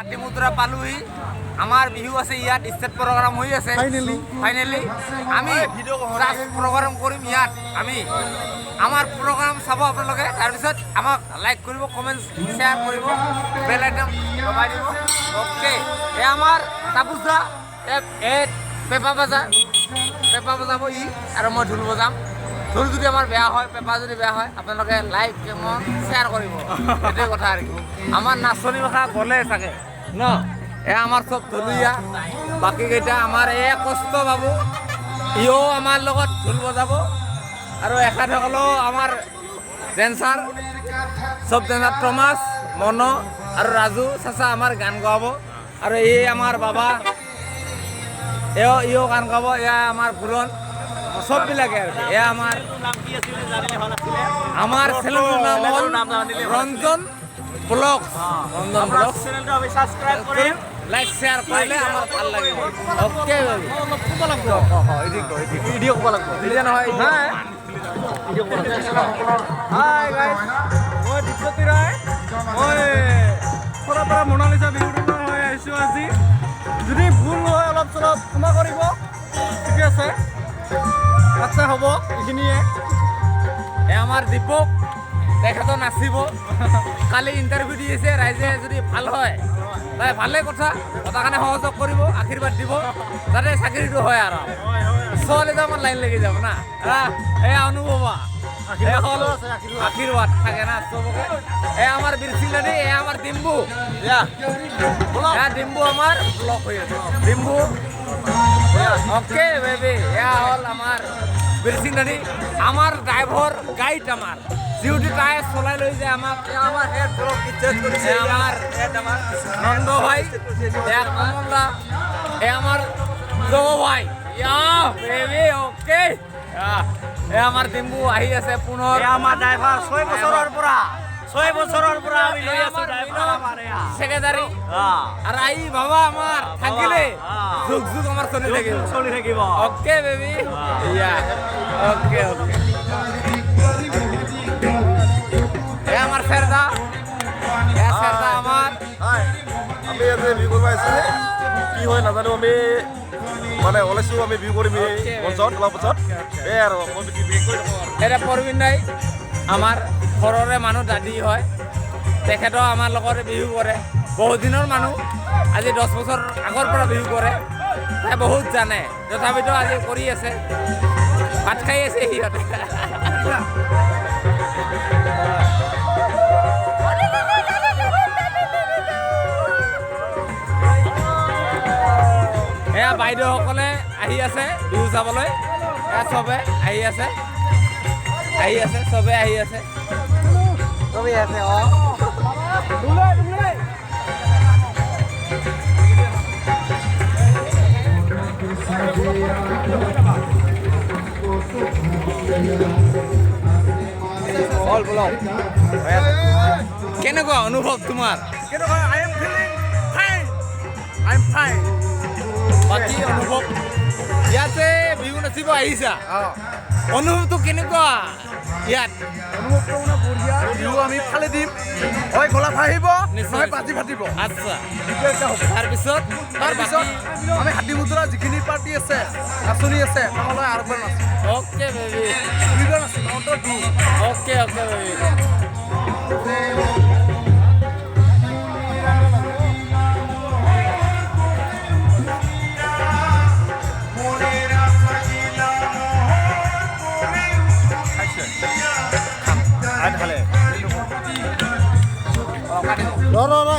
হাতিমুদ্ৰা পালোহি আমাৰ বিহু আছে ইয়াত স্টেট প্ৰোগ্ৰাম হৈ আছে ফাইনালি আমি প্ৰোগ্ৰাম কৰিম ইয়াত আমি আমাৰ প্ৰোগ্ৰাম চাব আপোনালোকে তাৰপিছত আমাক লাইক কৰিব কমেন্ট শেয়াৰ কৰিব বেল আইকন দবাই দিব ওকে এ আমাৰ তাপুজা এ পেপা বজাব ই আৰু মই ঢোল বজাম ঢোল যদি আমাৰ বেয়া হয় পেপা যদি বেয়া হয় আপোনালোকে লাইক কমেন্ট শেয়াৰ কৰিব এটাই কথা আৰু আমার নাচনি ভাষা গলে থাকে ন এ আমার সব ঢোলিয়া বাকি কেইটা আমার এ কষ্ট বাবু ইও আমার লগত ঢোল বজাব আৰু এখেতসকলেও আমাৰ ডেন্সাৰ সব ডেন্সাৰ টমাস মন আৰু ৰাজু চাচা আমাৰ গান গাব আৰু এই আমাৰ বাবা ইও গান গাব এয়া আমাৰ বুৰণ সববিলাকে আৰু এয়া আমাৰ চেনেলৰ নাম ৰঞ্জন ব্লগ চেনেলটো আমি সাবস্ক্ৰাইব কৰিম লাইক শেয়াৰ কৰিলে আমাৰ ভাল লাগিব ওকে ক'ব লাগিব ভিডিও ক'ব লাগিব ভিডিও নহয় হাই গাইস মই দীপজ্যোতি ৰায় মই পৰা মনালিসা বিহুটো হৈ আহিছোঁ আজি যদি ভুল হয় অলপ চলপ ক্ষমা কৰিব ঠিক আছে আচ্ছা হ'ব এইখিনিয়ে এ আমাৰ দীপক তেখেতো নাচিব কালি ইণ্টাৰভিউ দি আছে ৰাইজে যদি ভাল হয় তাই ভালে কথা কাৰণে সহযোগ কৰিব আশীৰ্বাদ দিব যাতে চাকৰিটো হয় আৰু ছোৱালীটো আমাৰ লাইন লাগি যাব না এ অনুভৱা আশীৰ্বাদ থাকে না চবকে এ আমাৰ বীৰচিলানী এ আমাৰ ডিম্বু ডিম্বু আমাৰ ব্লক হৈ আছে ডিম্বু ওকে বেবি এয়া হ'ল আমাৰ বীৰচিলানী আমাৰ ড্ৰাইভাৰ গাইড আমাৰ ডিউটি তাই চলাই লৈ যায় আমাক আমাৰ হেড ব্লক ইজ্জত কৰিছে আমাৰ হেড আমাৰ নন্দ ভাই এয়া কমলা এ আমাৰ জগ ভাই ইয়া বেবি ওকে এ আমাৰ ডিম্বু আহি আছে পুনৰ আমাৰ ড্ৰাইভাৰ 6 বছৰৰ পৰা আমি লৈ আছো ড্ৰাইভাৰ আমাৰ সেক্ৰেটাৰী আৰু আই বাবা আমাৰ থাকিলে যুগ আমাৰ চলি থাকিব ওকে বেবি ইয়া ওকে এ আমাৰ চেৰদা আমাৰ আমি আজি বিহু কৰিব আহিছোঁ কি হয় নাজানো আমি মানে ওলাইছোঁ আমি বিহু কৰিম মঞ্চত অলপ পিছত এই আৰু মই বিশেষ কৰি এটা পৰবিন দাই আমাৰ ঘৰৰে মানুহ দাদী হয় তেখেতেও আমাৰ লগতে বিহু কৰে বহুত দিনৰ মানুহ আজি 10 বছৰ আগৰ পৰা বিহু কৰে তাই বহুত জানে তথাপিতো আজি কৰি আছে ভাত খাই আছে সিহঁতে এয়া বাইদেউসকলে আহি আছে বিহু চাবলৈ এয়া চবে আহি আছে চবে আহি আছে কেনেকুৱা অনুভৱ তোমাৰ বাকী অনুভৱ ইয়াতে বিহু নাচিব আহিছা অনুভৱটো কেনেকুৱা ইয়াত অনুভৱটো মানে বঢ়িয়া বিহু আমি ফালে দিম হয় গলা ভাঙিব নহয় পাতি ফাটিব আচ্ছা তাৰপিছত আমি হাতিমুদ্ৰা যিখিনি পাৰ্টি আছে নাচনি আছে আমালৈ আৰু এবাৰ নাচিম অ'কে বেবি দুইবাৰ নাচিম অ'কে বেবি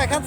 এখন